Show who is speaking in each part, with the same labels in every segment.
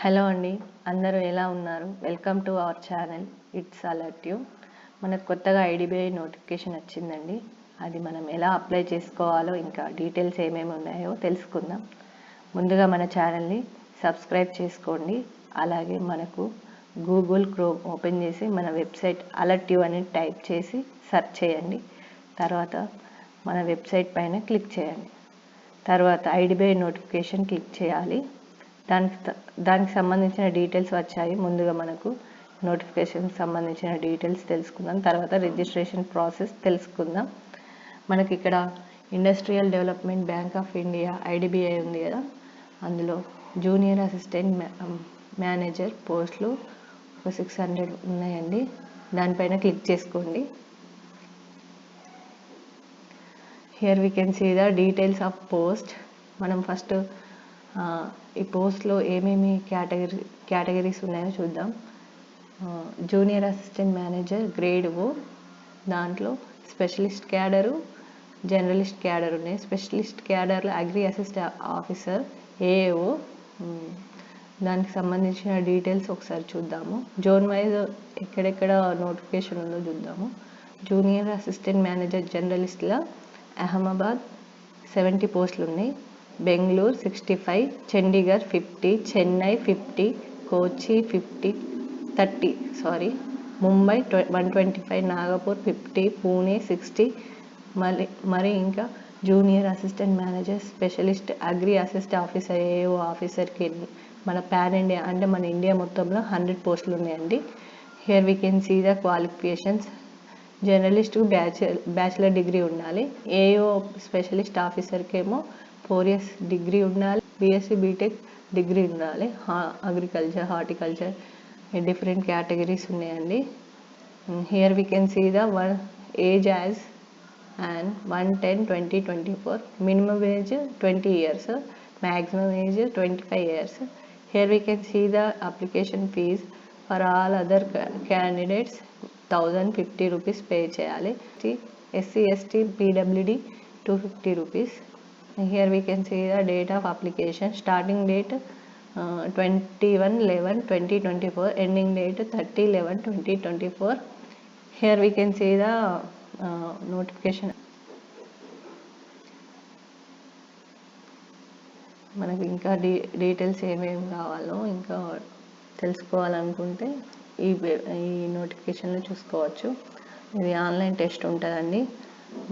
Speaker 1: Hello అండి, అందరూ ఎలా ఉన్నారు? Welcome to our channel it's alert you. మనకు కొత్తగా ఐడిబిఐ నోటిఫికేషన్ వచ్చిందండి. అది మనం ఎలా అప్లై చేసుకోవాలో ఇంకా డీటెయిల్స్ ఏమేమి ఉన్నాయో తెలుసుకుందాం. ముందుగా మన ఛానల్ని సబ్స్క్రైబ్ చేసుకోండి. అలాగే మనకు గూగుల్ క్రోమ్ ఓపెన్ చేసి మన వెబ్సైట్ అలర్ట్ యూ అని టైప్ చేసి సెర్చ్ చేయండి. తర్వాత మన వెబ్సైట్ పైన క్లిక్ చేయండి. తర్వాత ఐడిబిఐ నోటిఫికేషన్ క్లిక్ చేయాలి. దానికి సంబంధించిన డీటెయిల్స్ వచ్చాయి. ముందుగా మనకు నోటిఫికేషన్కి సంబంధించిన డీటెయిల్స్ తెలుసుకుందాం. తర్వాత రిజిస్ట్రేషన్ ప్రాసెస్ తెలుసుకుందాం. మనకి ఇక్కడ industrial development bank of India IDBI ఉంది కదా, అందులో జూనియర్ అసిస్టెంట్ మేనేజర్ పోస్టులు ఒక 600 ఉన్నాయండి. దానిపైన క్లిక్ చేసుకోండి. Here we can see the details of post. మనం ఫస్ట్ ఈ పోస్ట్లో ఏమేమి కేటగిరీస్ ఉన్నాయో చూద్దాం. Junior assistant manager grade O, దాంట్లో స్పెషలిస్ట్ క్యాడరు, జర్నలిస్ట్ క్యాడర్ ఉన్నాయి. స్పెషలిస్ట్ క్యాడర్లో అగ్రి అసిస్టెంట్ ఆఫీసర్ ఏఓ. దానికి సంబంధించిన డీటెయిల్స్ ఒకసారి చూద్దాము. జోన్ వైజ్ ఎక్కడెక్కడ నోటిఫికేషన్ ఉందో చూద్దాము. జూనియర్ అసిస్టెంట్ మేనేజర్ జర్నలిస్ట్లో అహ్మదాబాద్ 70 పోస్టులు ఉన్నాయి. బెంగళూరు 65, చండీగఢ్ 50, చెన్నై 50, కోచి 30, ముంబై 125, నాగపూర్ 50, పూణే 60. మరి ఇంకా junior assistant manager specialist agri assistant officer AO ఆఫీసర్కి మన పాన్ ఇండియా అంటే మన ఇండియా మొత్తంలో 100 పోస్టులు ఉన్నాయండి. Here we can see the qualifications. జర్నలిస్ట్కు బ్యాచిలర్ డిగ్రీ ఉండాలి. ఏఓ స్పెషలిస్ట్ ఆఫీసర్కి ఏమో 4 years డిగ్రీ ఉండాలి. బీఎస్సీ బీటెక్ డిగ్రీ ఉండాలి. అగ్రికల్చర్, హార్టికల్చర్ డిఫరెంట్ కేటగిరీస్ ఉన్నాయండి. Here we can see the age as and 1/10/2024. Minimum age 20 years, maximum age 25 years. Here we can see the application fees for all other candidates 1050 rupees pay చేయాలి. SC ST PWD 250 rupees. Here we can see the date of application. Starting date 21/11/2024, ending date 30/11/2024. Here we can see the notification. మనకి ఇంకా details ఏమేమి కావాలో ఇంకా తెలుసుకోవాలనుకుంటే ఈ నోటిఫికేషన్లో చూసుకోవచ్చు. ఇది ఆన్లైన్ టెస్ట్ ఉంటుందండి.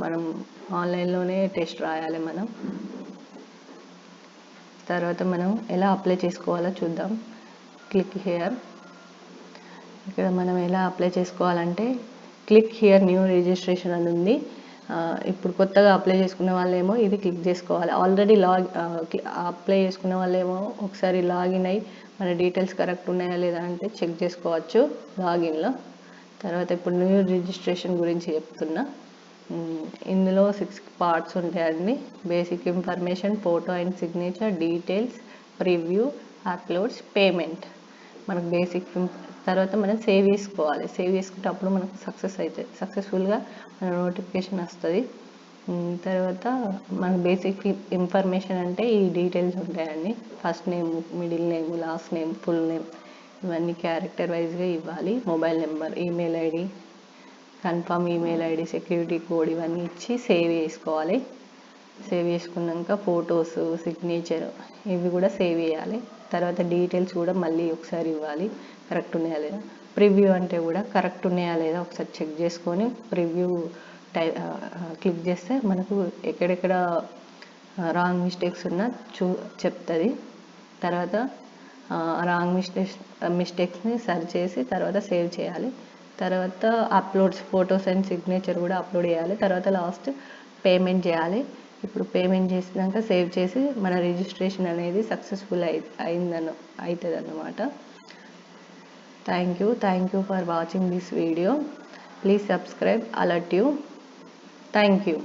Speaker 1: మనం ఆన్లైన్లోనే టెస్ట్ రాయాలి. తర్వాత మనం ఎలా అప్లై చేసుకోవాలో చూద్దాం. Click here. ఇక్కడ మనం ఎలా అప్లై చేసుకోవాలంటే క్లిక్ హియర్ న్యూ రిజిస్ట్రేషన్ అని ఉంది. ఇప్పుడు కొత్తగా అప్లై చేసుకున్న వాళ్ళేమో ఇది క్లిక్ చేసుకోవాలి. ఆల్రెడీ అప్లై చేసుకున్న వాళ్ళేమో ఒకసారి లాగిన్ అయ్యి మన డీటెయిల్స్ కరెక్ట్ ఉన్నాయా లేదా అంటే చెక్ చేసుకోవచ్చు లాగిన్లో. తర్వాత ఇప్పుడు న్యూ రిజిస్ట్రేషన్ గురించి చెప్తున్నా. ఇందులో 6 parts ఉంటాయండి. Basic information, photo and signature, details, preview, uploads, payment. మనకు బేసిక్ తర్వాత మనం సేవ్ చేసుకోవాలి. సేవ్ చేసుకునేటప్పుడు మనకు సక్సెస్ఫుల్గా మన నోటిఫికేషన్ వస్తుంది. తర్వాత మన బేసిక్ ఇన్ఫర్మేషన్ అంటే ఈ డీటెయిల్స్ ఉంటాయండి. First name, middle name, last name, full name ఇవన్నీ క్యారెక్టర్ వైజ్గా ఇవ్వాలి. Mobile number, email ID, confirm email ID, security code ఇవన్నీ ఇచ్చి సేవ్ చేసుకోవాలి. సేవ్ చేసుకున్నాక ఫొటోస్, సిగ్నేచర్ ఇవి కూడా సేవ్ చేయాలి. తర్వాత డీటెయిల్స్ కూడా మళ్ళీ ఒకసారి ఇవ్వాలి, కరెక్ట్ ఉన్నాయా లేదా. ప్రివ్యూ అంటే కూడా కరెక్ట్ ఉన్నాయా లేదా ఒకసారి చెక్ చేసుకొని ప్రివ్యూ క్లిక్ చేస్తే మనకు ఎక్కడెక్కడ రాంగ్ మిస్టేక్స్ ఉన్నా చెప్తుంది. తర్వాత రాంగ్ మిస్టేక్స్ని సరి చేసి తర్వాత సేవ్ చేయాలి. తర్వాత అప్లోడ్స్, ఫొటోస్ అండ్ సిగ్నేచర్ కూడా అప్లోడ్ చేయాలి. తర్వాత లాస్ట్ పేమెంట్ చేయాలి. ఇప్పుడు పేమెంట్ చేసినాక సేవ్ చేసి మన రిజిస్ట్రేషన్ అనేది సక్సెస్ఫుల్ అవుతుంది అన్నమాట. Thank you for watching this video. Please subscribe alert you. Thank you.